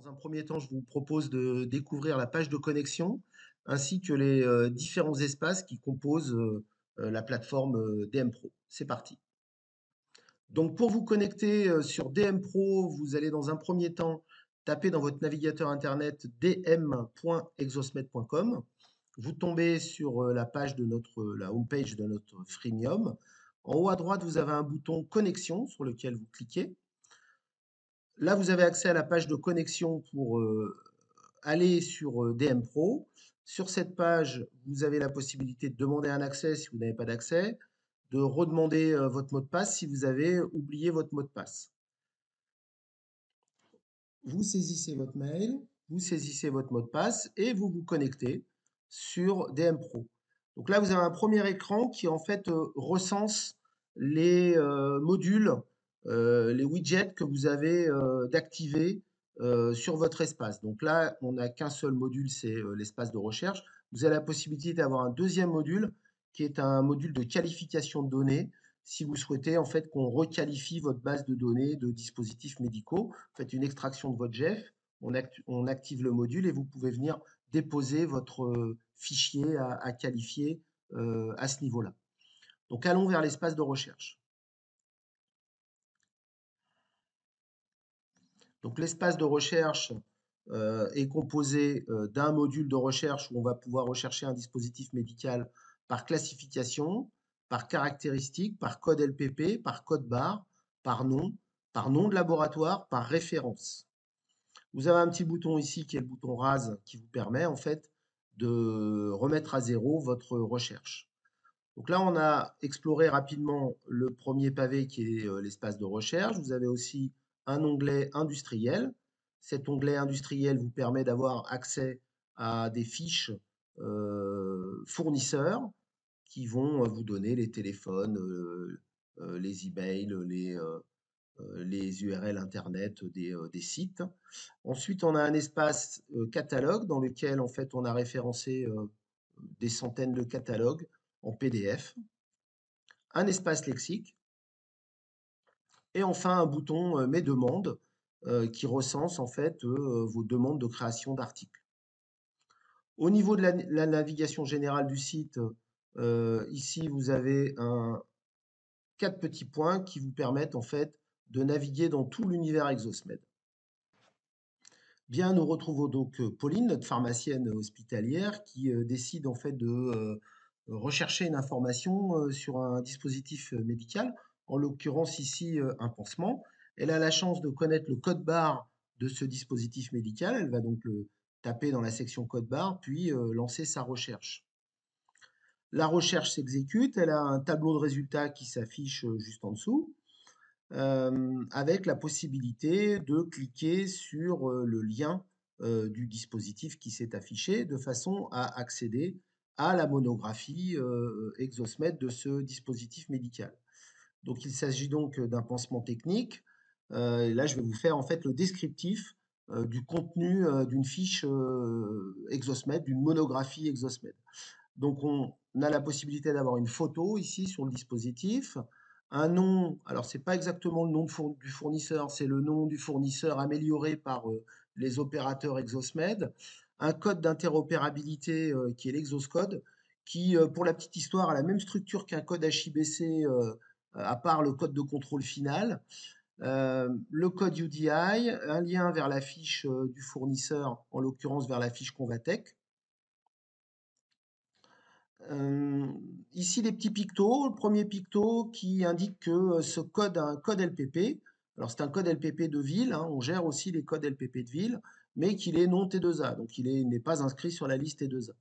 Dans un premier temps, je vous propose de découvrir la page de connexion ainsi que les différents espaces qui composent la plateforme DM Pro. C'est parti. Donc pour vous connecter sur DM Pro, vous allez dans un premier temps taper dans votre navigateur internet dm.exosmed.com. Vous tombez sur la page de la homepage de notre freemium. En haut à droite, vous avez un bouton connexion sur lequel vous cliquez. Là, vous avez accès à la page de connexion pour aller sur DM Pro. Sur cette page, vous avez la possibilité de demander un accès si vous n'avez pas d'accès, de redemander votre mot de passe si vous avez oublié votre mot de passe. Vous saisissez votre mail, vous saisissez votre mot de passe et vous vous connectez sur DM Pro. Donc là, vous avez un premier écran qui en fait recense les modules, les widgets que vous avez d'activer sur votre espace. Donc là, on n'a qu'un seul module, c'est l'espace de recherche. Vous avez la possibilité d'avoir un deuxième module qui est un module de qualification de données si vous souhaitez en fait qu'on requalifie votre base de données de dispositifs médicaux. Vous faites une extraction de votre GEF, on active le module et vous pouvez venir déposer votre fichier à qualifier à ce niveau-là. Donc allons vers l'espace de recherche. Donc l'espace de recherche est composé d'un module de recherche où on va pouvoir rechercher un dispositif médical par classification, par caractéristique, par code LPP, par code barre, par nom de laboratoire, par référence. Vous avez un petit bouton ici qui est le bouton rase qui vous permet en fait de remettre à zéro votre recherche. Donc là, on a exploré rapidement le premier pavé qui est l'espace de recherche. Vous avez aussi un onglet industriel. Cet onglet industriel vous permet d'avoir accès à des fiches fournisseurs qui vont vous donner les téléphones, les emails, les URL Internet des sites. Ensuite, on a un espace catalogue dans lequel en fait on a référencé des centaines de catalogues en PDF, un espace lexique et enfin un bouton Mes demandes qui recense en fait vos demandes de création d'articles. Au niveau de la navigation générale du site, ici vous avez quatre petits points qui vous permettent en fait de naviguer dans tout l'univers Exosmed. Bien, nous retrouvons donc Pauline, notre pharmacienne hospitalière, qui décide en fait de rechercher une information sur un dispositif médical, en l'occurrence ici un pansement. Elle a la chance de connaître le code barre de ce dispositif médical. Elle va donc le taper dans la section code barre, puis lancer sa recherche. La recherche s'exécute, elle a un tableau de résultats qui s'affiche juste en dessous, avec la possibilité de cliquer sur le lien du dispositif qui s'est affiché de façon à accéder à la monographie Exosmed de ce dispositif médical. Donc il s'agit donc d'un pansement technique. Et là, je vais vous faire en fait le descriptif du contenu d'une fiche Exosmed, d'une monographie Exosmed. Donc, on a la possibilité d'avoir une photo ici sur le dispositif, un nom, alors c'est pas exactement le nom du fournisseur, c'est le nom du fournisseur amélioré par les opérateurs Exosmed, un code d'interopérabilité qui est l'Exoscode, qui, pour la petite histoire, a la même structure qu'un code HIBC, à part le code de contrôle final, le code UDI, un lien vers la fiche du fournisseur, en l'occurrence vers la fiche Convatec. Ici, les petits pictos. Le premier picto qui indique que ce code a un code LPP. Alors, c'est un code LPP de ville. Hein, on gère aussi les codes LPP de ville, mais qu'il est non T2A. Donc, il n'est pas inscrit sur la liste T2A.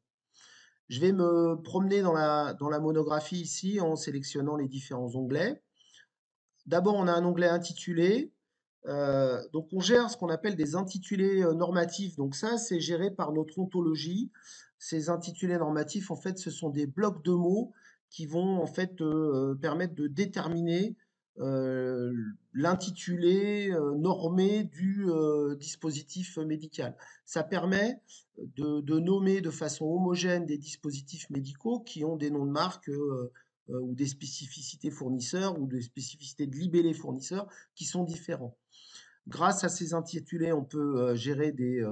Je vais me promener dans la monographie ici en sélectionnant les différents onglets. D'abord, on a un onglet intitulé. Donc, on gère ce qu'on appelle des intitulés normatifs. Donc, ça, c'est géré par notre ontologie. Ces intitulés normatifs, en fait, ce sont des blocs de mots qui vont, en fait, permettre de déterminer l'intitulé normé du dispositif médical. Ça permet de nommer de façon homogène des dispositifs médicaux qui ont des noms de marque ou des spécificités fournisseurs ou des spécificités de libellés fournisseurs qui sont différents. Grâce à ces intitulés, on peut gérer des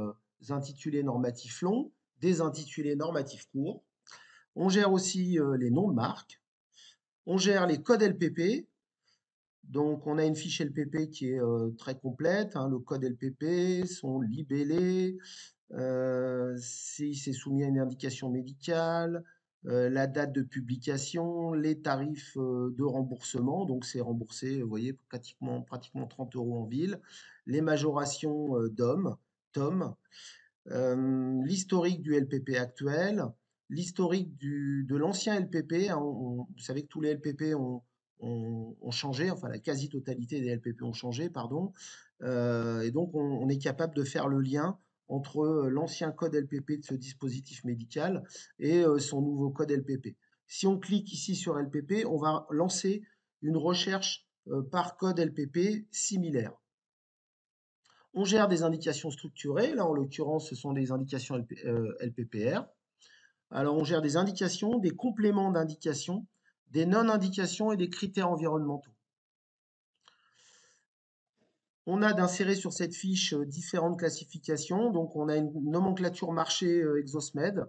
intitulés normatifs longs, des intitulés normatifs courts. On gère aussi les noms de marque. On gère les codes LPP. Donc, on a une fiche LPP qui est très complète, hein, le code LPP, son libellé, si c'est soumis à une indication médicale, la date de publication, les tarifs de remboursement, donc c'est remboursé, vous voyez, pratiquement 30 euros en ville, les majorations TOM, l'historique du LPP actuel, l'historique de l'ancien LPP, hein, vous savez que tous les LPP ont changé, enfin la quasi-totalité des LPP ont changé, pardon, et donc on est capable de faire le lien entre l'ancien code LPP de ce dispositif médical et son nouveau code LPP. Si on clique ici sur LPP, on va lancer une recherche par code LPP similaire. On gère des indications structurées. Là, en l'occurrence, ce sont des indications LPPR. Alors, on gère des indications, des compléments d'indications, des non-indications et des critères environnementaux. On a d'insérer sur cette fiche différentes classifications. Donc, on a une nomenclature marché Exosmed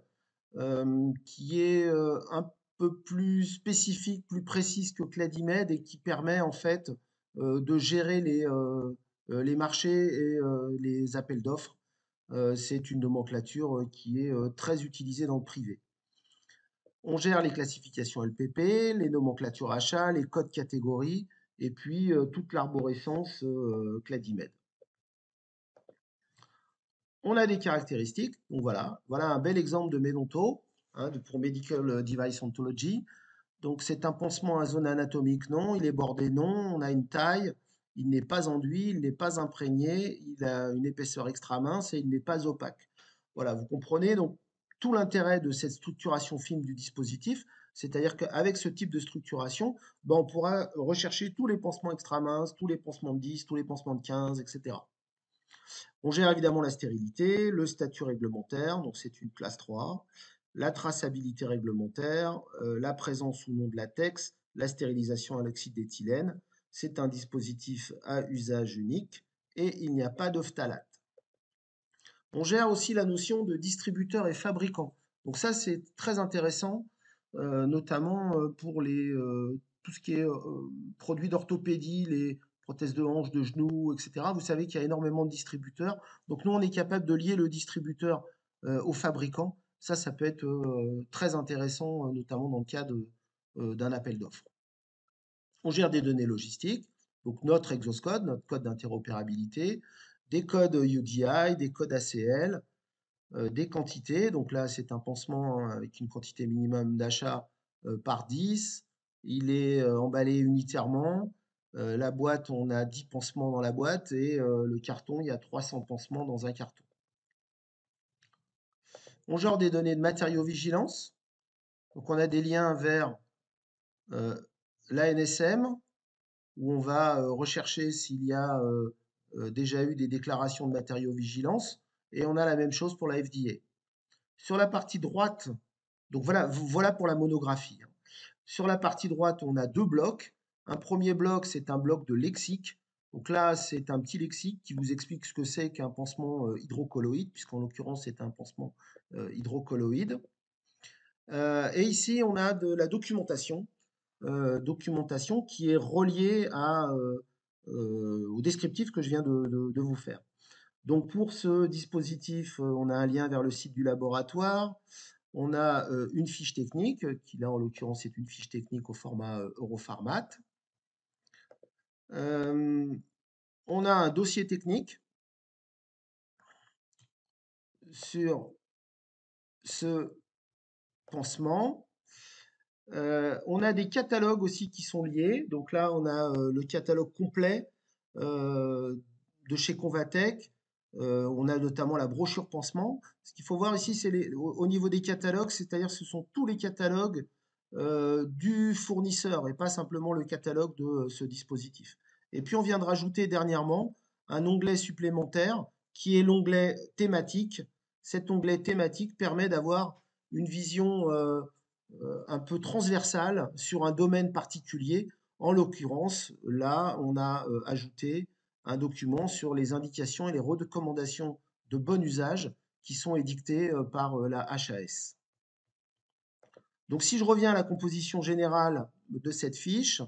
qui est un peu plus spécifique, plus précise que Cladimed et qui permet en fait de gérer les marchés et les appels d'offres. C'est une nomenclature qui est très utilisée dans le privé. On gère les classifications LPP, les nomenclatures achats, les codes catégories et puis toute l'arborescence Cladimed. On a des caractéristiques, donc voilà un bel exemple de Medonto, hein, pour Medical Device Ontology. Donc c'est un pansement à zone anatomique, non, il est bordé, non, on a une taille, il n'est pas enduit, il n'est pas imprégné, il a une épaisseur extra mince et il n'est pas opaque. Voilà, vous comprenez donc tout l'intérêt de cette structuration fine du dispositif, c'est-à-dire qu'avec ce type de structuration, ben, on pourra rechercher tous les pansements extra minces, tous les pansements de 10, tous les pansements de 15, etc. On gère évidemment la stérilité, le statut réglementaire, donc c'est une classe 3, la traçabilité réglementaire, la présence ou non de latex, la stérilisation à l'oxyde d'éthylène. C'est un dispositif à usage unique et il n'y a pas d'ophtalate. On gère aussi la notion de distributeur et fabricant. Donc ça, c'est très intéressant, notamment pour tout ce qui est produits d'orthopédie, les prothèses de hanche, de genoux, etc. Vous savez qu'il y a énormément de distributeurs. Donc nous, on est capable de lier le distributeur au fabricant. Ça peut être très intéressant, notamment dans le cas d'un appel d'offres. On gère des données logistiques, donc notre exoscode, notre code d'interopérabilité, des codes UDI, des codes ACL, des quantités. Donc là, c'est un pansement hein, avec une quantité minimum d'achat par 10. Il est emballé unitairement. La boîte, on a 10 pansements dans la boîte et le carton, il y a 300 pansements dans un carton. On gère des données de matériaux-vigilance. Donc on a des liens vers l'ANSM où on va rechercher s'il y a déjà eu des déclarations de matériaux-vigilance. Et on a la même chose pour la FDA. Sur la partie droite, donc voilà pour la monographie. Sur la partie droite, on a deux blocs. Un premier bloc, c'est un bloc de lexique. Donc là, c'est un petit lexique qui vous explique ce que c'est qu'un pansement hydrocolloïde, puisqu'en l'occurrence, c'est un pansement hydrocolloïde. Et ici, on a de la documentation qui est reliée au descriptif que je viens de vous faire. Donc pour ce dispositif, on a un lien vers le site du laboratoire. On a une fiche technique, qui là en l'occurrence est une fiche technique au format Euroformat. On a un dossier technique sur ce pansement. On a des catalogues aussi qui sont liés. Donc là, on a le catalogue complet de chez Convatec. On a notamment la brochure pansement. Ce qu'il faut voir ici, c'est au niveau des catalogues, c'est-à-dire ce sont tous les catalogues du fournisseur et pas simplement le catalogue de ce dispositif. Et puis on vient de rajouter dernièrement un onglet supplémentaire qui est l'onglet thématique. Cet onglet thématique permet d'avoir une vision un peu transversale sur un domaine particulier. En l'occurrence, là, on a ajouté un document sur les indications et les recommandations de bon usage qui sont édictées par la HAS. Donc si je reviens à la composition générale de cette fiche,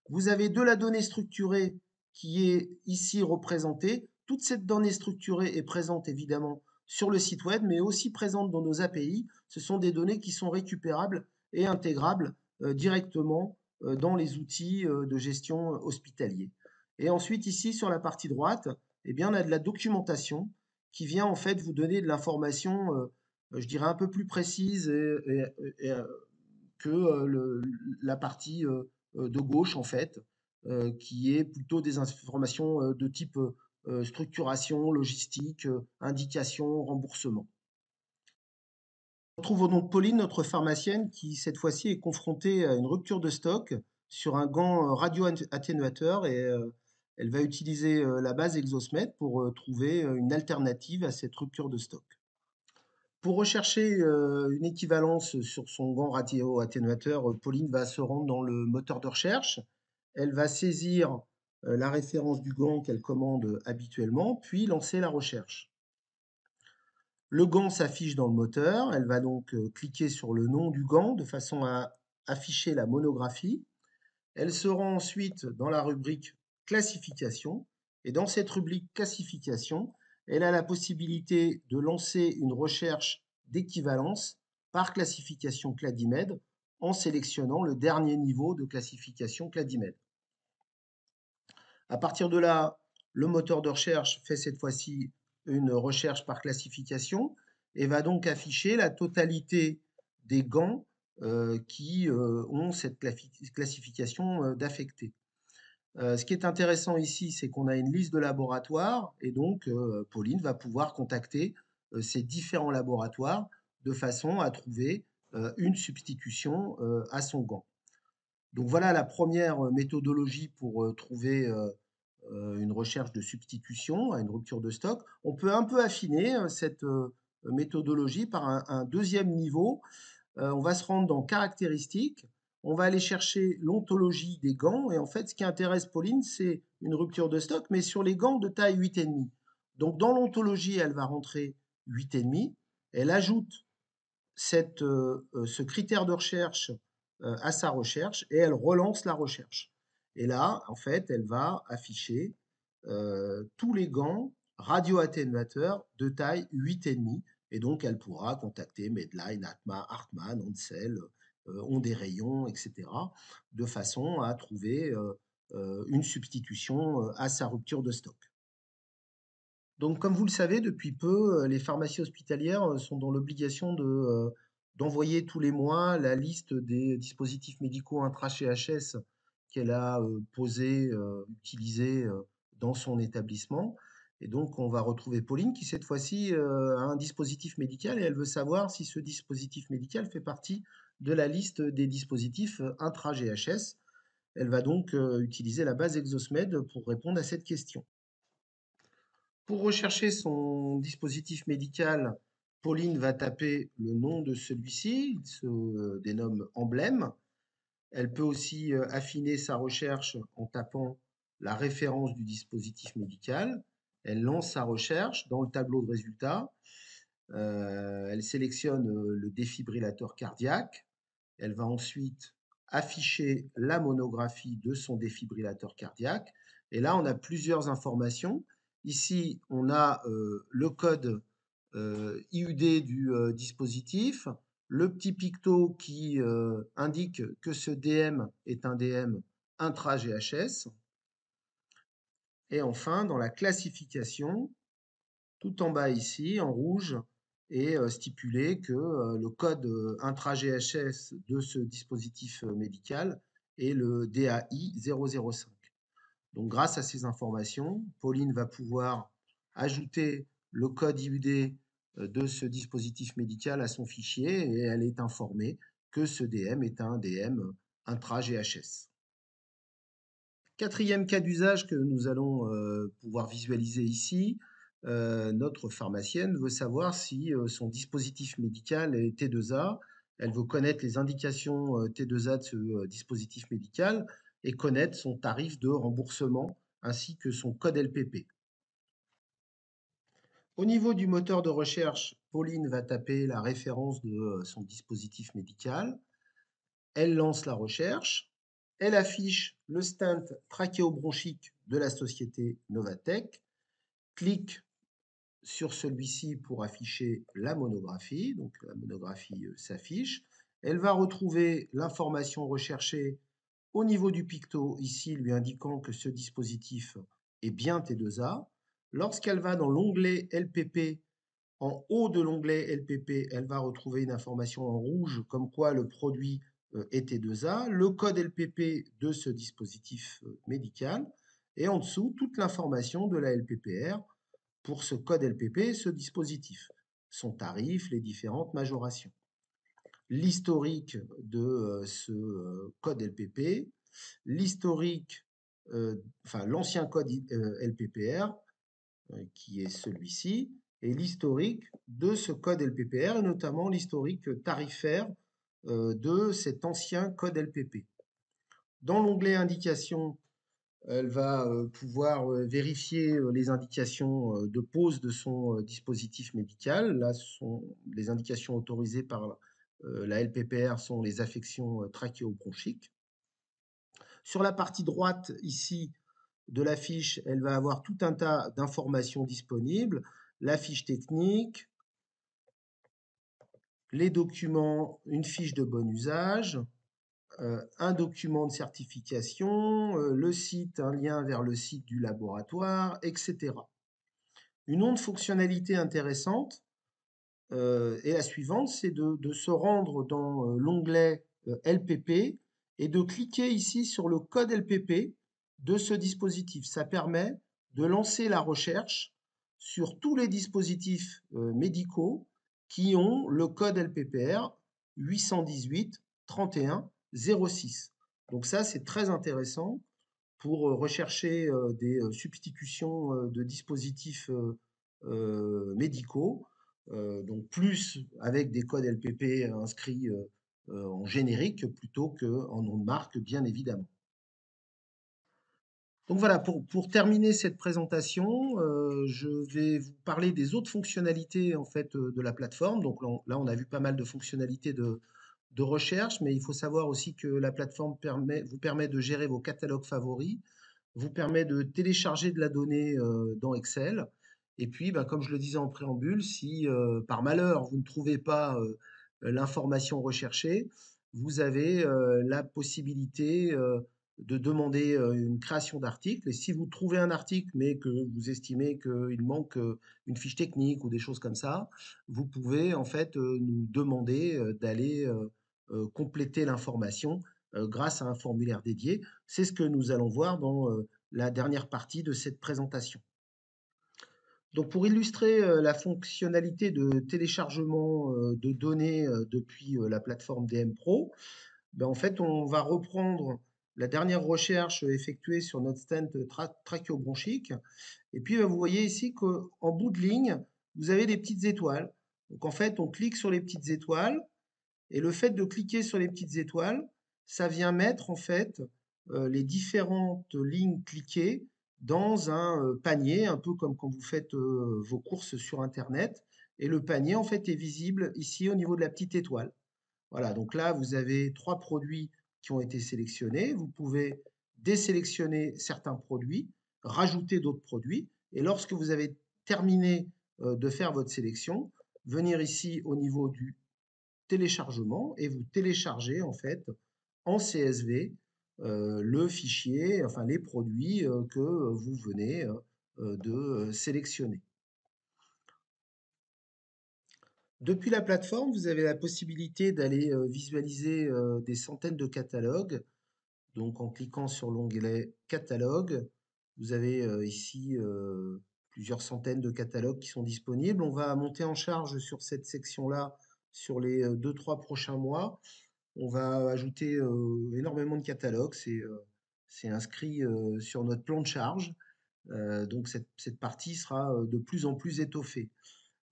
vous avez de la donnée structurée qui est ici représentée. Toute cette donnée structurée est présente évidemment sur le site web, mais aussi présente dans nos API. Ce sont des données qui sont récupérables et intégrables directement dans les outils de gestion hospitalier. Et ensuite, ici, sur la partie droite, eh bien, on a de la documentation qui vient en fait vous donner de l'information, je dirais, un peu plus précise et que la partie de gauche, en fait, qui est plutôt des informations de type structuration, logistique, indication, remboursement. On retrouve donc Pauline, notre pharmacienne, qui cette fois-ci est confrontée à une rupture de stock sur un gant radio-atténuateur et elle va utiliser la base Exosmed pour trouver une alternative à cette rupture de stock. Pour rechercher une équivalence sur son gant radio-atténuateur, Pauline va se rendre dans le moteur de recherche. Elle va saisir la référence du gant qu'elle commande habituellement, puis lancer la recherche. Le gant s'affiche dans le moteur. Elle va donc cliquer sur le nom du gant de façon à afficher la monographie. Elle se rend ensuite dans la rubrique classification. Et dans cette rubrique classification, elle a la possibilité de lancer une recherche d'équivalence par classification Cladimed en sélectionnant le dernier niveau de classification Cladimed. À partir de là, le moteur de recherche fait cette fois-ci une recherche par classification et va donc afficher la totalité des gants qui ont cette classification d'affectés. Ce qui est intéressant ici, c'est qu'on a une liste de laboratoires et donc Pauline va pouvoir contacter ces différents laboratoires de façon à trouver une substitution à son gant. Donc voilà la première méthodologie pour trouver une recherche de substitution à une rupture de stock. On peut un peu affiner cette méthodologie par un deuxième niveau. On va se rendre dans caractéristiques. On va aller chercher l'ontologie des gants. Et en fait, ce qui intéresse Pauline, c'est une rupture de stock, mais sur les gants de taille 8,5. Donc dans l'ontologie, elle va rentrer 8,5. Elle ajoute ce critère de recherche à sa recherche et elle relance la recherche. Et là, en fait, elle va afficher tous les gants radio-atténuateurs de taille 8,5 et donc elle pourra contacter Medline, Atma, Hartmann, Ansel, ont des rayons, etc., de façon à trouver une substitution à sa rupture de stock. Donc, comme vous le savez, depuis peu, les pharmacies hospitalières sont dans l'obligation d'envoyer tous les mois la liste des dispositifs médicaux intra-CHS qu'elle a posés, utilisés dans son établissement. Et donc, on va retrouver Pauline qui, cette fois-ci, a un dispositif médical et elle veut savoir si ce dispositif médical fait partie de la liste des dispositifs intra-GHS. Elle va donc utiliser la base Exosmed pour répondre à cette question. Pour rechercher son dispositif médical, Pauline va taper le nom de celui-ci, il se dénomme emblème. Elle peut aussi affiner sa recherche en tapant la référence du dispositif médical. Elle lance sa recherche dans le tableau de résultats. Elle sélectionne le défibrillateur cardiaque. Elle va ensuite afficher la monographie de son défibrillateur cardiaque. Et là, on a plusieurs informations. Ici, on a le code IUD du dispositif, le petit picto qui indique que ce DM est un DM intra-GHS. Et enfin, dans la classification, tout en bas ici, en rouge, est stipulé que le code intra-GHS de ce dispositif médical est le DAI 005. Donc, grâce à ces informations, Pauline va pouvoir ajouter le code IUD de ce dispositif médical à son fichier et elle est informée que ce DM est un DM intra-GHS. Quatrième cas d'usage que nous allons pouvoir visualiser ici, notre pharmacienne veut savoir si son dispositif médical est T2A. Elle veut connaître les indications T2A de ce dispositif médical et connaître son tarif de remboursement ainsi que son code LPP. Au niveau du moteur de recherche, Pauline va taper la référence de son dispositif médical. Elle lance la recherche. Elle affiche le stent trachéobronchique de la société Novatech, clique sur celui-ci pour afficher la monographie. Donc la monographie s'affiche. Elle va retrouver l'information recherchée au niveau du picto, ici lui indiquant que ce dispositif est bien T2A. Lorsqu'elle va dans l'onglet LPP, en haut de l'onglet LPP, elle va retrouver une information en rouge comme quoi le produit est T2A, le code LPP de ce dispositif médical, et en dessous, toute l'information de la LPPR pour ce code LPP et ce dispositif, son tarif, les différentes majorations. L'historique de ce code LPP, l'historique, enfin l'ancien code LPPR, qui est celui-ci, et l'historique de ce code LPPR, et notamment l'historique tarifaire de cet ancien code LPP. Dans l'onglet indications, elle va pouvoir vérifier les indications de pose de son dispositif médical. Là, ce sont les indications autorisées par la LPPR sont les affections trachéobronchiques. Sur la partie droite, ici, de la fiche, elle va avoir tout un tas d'informations disponibles, la fiche technique, les documents, une fiche de bon usage, un document de certification, le site, un lien vers le site du laboratoire, etc. Une autre fonctionnalité intéressante est la suivante, c'est de se rendre dans l'onglet LPP et de cliquer ici sur le code LPP de ce dispositif. Ça permet de lancer la recherche sur tous les dispositifs médicaux qui ont le code LPPR 818 31 06. Donc ça, c'est très intéressant pour rechercher des substitutions de dispositifs médicaux, donc plus avec des codes LPP inscrits en générique plutôt qu'en nom de marque, bien évidemment. Donc voilà, pour terminer cette présentation, je vais vous parler des autres fonctionnalités en fait de la plateforme. Donc là, on a vu pas mal de fonctionnalités de recherche, mais il faut savoir aussi que la plateforme vous permet de gérer vos catalogues favoris, vous permet de télécharger de la donnée dans Excel. Et puis, bah, comme je le disais en préambule, si par malheur vous ne trouvez pas l'information recherchée, vous avez la possibilité de demander une création d'article. Et si vous trouvez un article, mais que vous estimez qu'il manque une fiche technique ou des choses comme ça, vous pouvez en fait nous demander d'aller compléter l'information grâce à un formulaire dédié. C'est ce que nous allons voir dans la dernière partie de cette présentation. Donc pour illustrer la fonctionnalité de téléchargement de données depuis la plateforme DM Pro, ben, en fait on va reprendre la dernière recherche effectuée sur notre stent trachéobronchique. Et puis vous voyez ici qu'en bout de ligne, vous avez des petites étoiles. Donc en fait, on clique sur les petites étoiles et le fait de cliquer sur les petites étoiles, ça vient mettre en fait les différentes lignes cliquées dans un panier, un peu comme quand vous faites vos courses sur Internet. Et le panier en fait est visible ici au niveau de la petite étoile. Voilà, donc là vous avez 3 produits qui ont été sélectionnés. Vous pouvez désélectionner certains produits, rajouter d'autres produits. Et lorsque vous avez terminé de faire votre sélection, venir ici au niveau du téléchargement et vous téléchargez en fait en CSV le fichier, enfin les produits que vous venez de sélectionner. Depuis la plateforme, vous avez la possibilité d'aller visualiser des centaines de catalogues. Donc en cliquant sur l'onglet catalogue, vous avez ici plusieurs centaines de catalogues qui sont disponibles. On va monter en charge sur cette section-là sur les 2-3 prochains mois. On va ajouter énormément de catalogues, c'est inscrit sur notre plan de charge, donc cette partie sera de plus en plus étoffée.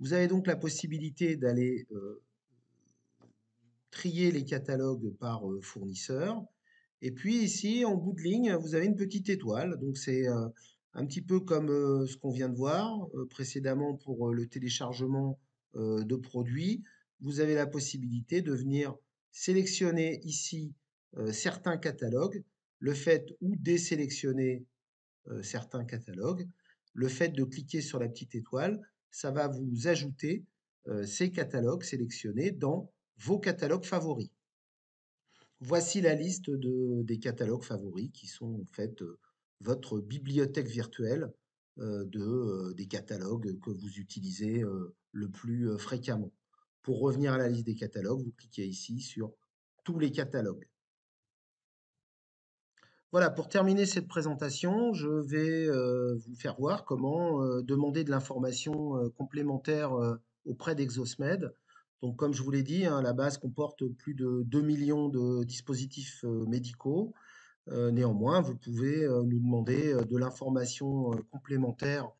Vous avez donc la possibilité d'aller trier les catalogues par fournisseur, Et puis ici, en bout de ligne, vous avez une petite étoile. Donc c'est un petit peu comme ce qu'on vient de voir précédemment pour le téléchargement de produits. Vous avez la possibilité de venir sélectionner ici certains catalogues, le fait ou désélectionner certains catalogues. Le fait de cliquer sur la petite étoile, ça va vous ajouter ces catalogues sélectionnés dans vos catalogues favoris. Voici la liste des catalogues favoris qui sont en fait votre bibliothèque virtuelle des catalogues que vous utilisez le plus fréquemment. Pour revenir à la liste des catalogues, vous cliquez ici sur tous les catalogues. Voilà, pour terminer cette présentation, je vais vous faire voir comment demander de l'information complémentaire auprès d'Exosmed. Donc, comme je vous l'ai dit, hein, la base comporte plus de 2 millions de dispositifs médicaux. Néanmoins, vous pouvez nous demander de l'information complémentaire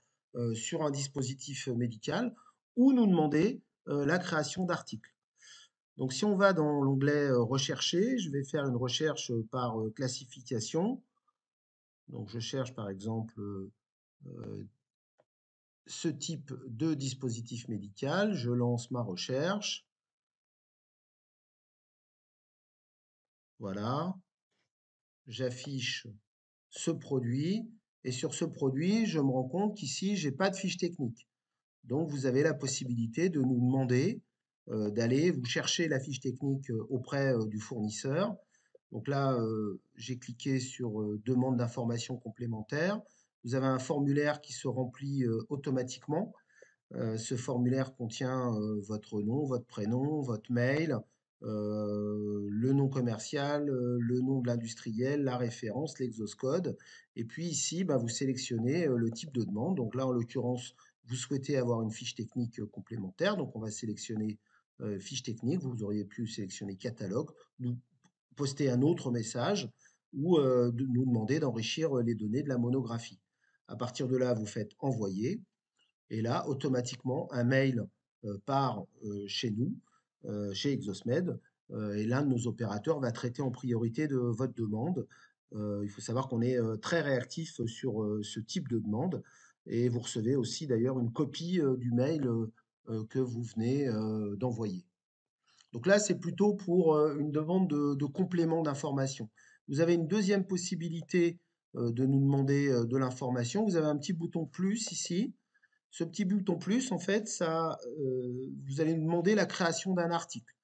sur un dispositif médical ou nous demander la création d'articles. Donc, si on va dans l'onglet Rechercher, je vais faire une recherche par classification. Donc, je cherche par exemple ce type de dispositif médical. Je lance ma recherche. Voilà. J'affiche ce produit. Et sur ce produit, je me rends compte qu'ici, je n'ai pas de fiche technique. Donc, vous avez la possibilité de nous demander d'aller vous chercher la fiche technique auprès du fournisseur. Donc là, j'ai cliqué sur demande d'informations complémentaires. Vous avez un formulaire qui se remplit automatiquement. Ce formulaire contient votre nom, votre prénom, votre mail, le nom commercial, le nom de l'industriel, la référence, l'exoscode. Et puis ici, bah, vous sélectionnez le type de demande. Donc là, en l'occurrence, vous souhaitez avoir une fiche technique complémentaire. Donc on va sélectionner fiche technique. Vous auriez pu sélectionner catalogue, nous poster un autre message ou nous demander d'enrichir les données de la monographie. À partir de là, vous faites envoyer. Et là, automatiquement, un mail part chez nous, chez Exosmed, et l'un de nos opérateurs va traiter en priorité de votre demande. Il faut savoir qu'on est très réactif sur ce type de demande, et vous recevez aussi d'ailleurs une copie du mail que vous venez d'envoyer. Donc là, c'est plutôt pour une demande de complément d'information. Vous avez une deuxième possibilité de nous demander de l'information. Vous avez un petit bouton plus ici. Ce petit bouton plus, en fait, vous allez nous demander la création d'un article.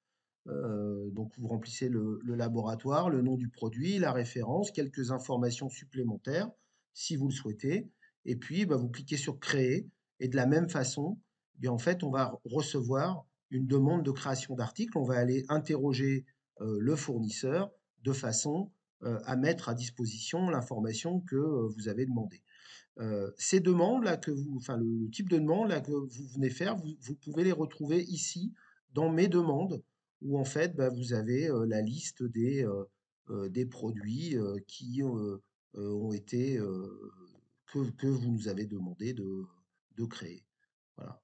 Donc, vous remplissez le laboratoire, le nom du produit, la référence, quelques informations supplémentaires, si vous le souhaitez. Et puis, bah, vous cliquez sur Créer. Et de la même façon, eh bien, en fait, on va recevoir une demande de création d'article. On va aller interroger le fournisseur de façon à mettre à disposition l'information que vous avez demandée. Ces demandes-là enfin le type de demande là que vous venez faire, vous pouvez les retrouver ici dans mes demandes, où en fait bah, vous avez la liste des produits qui ont été que vous nous avez demandé de créer. Voilà.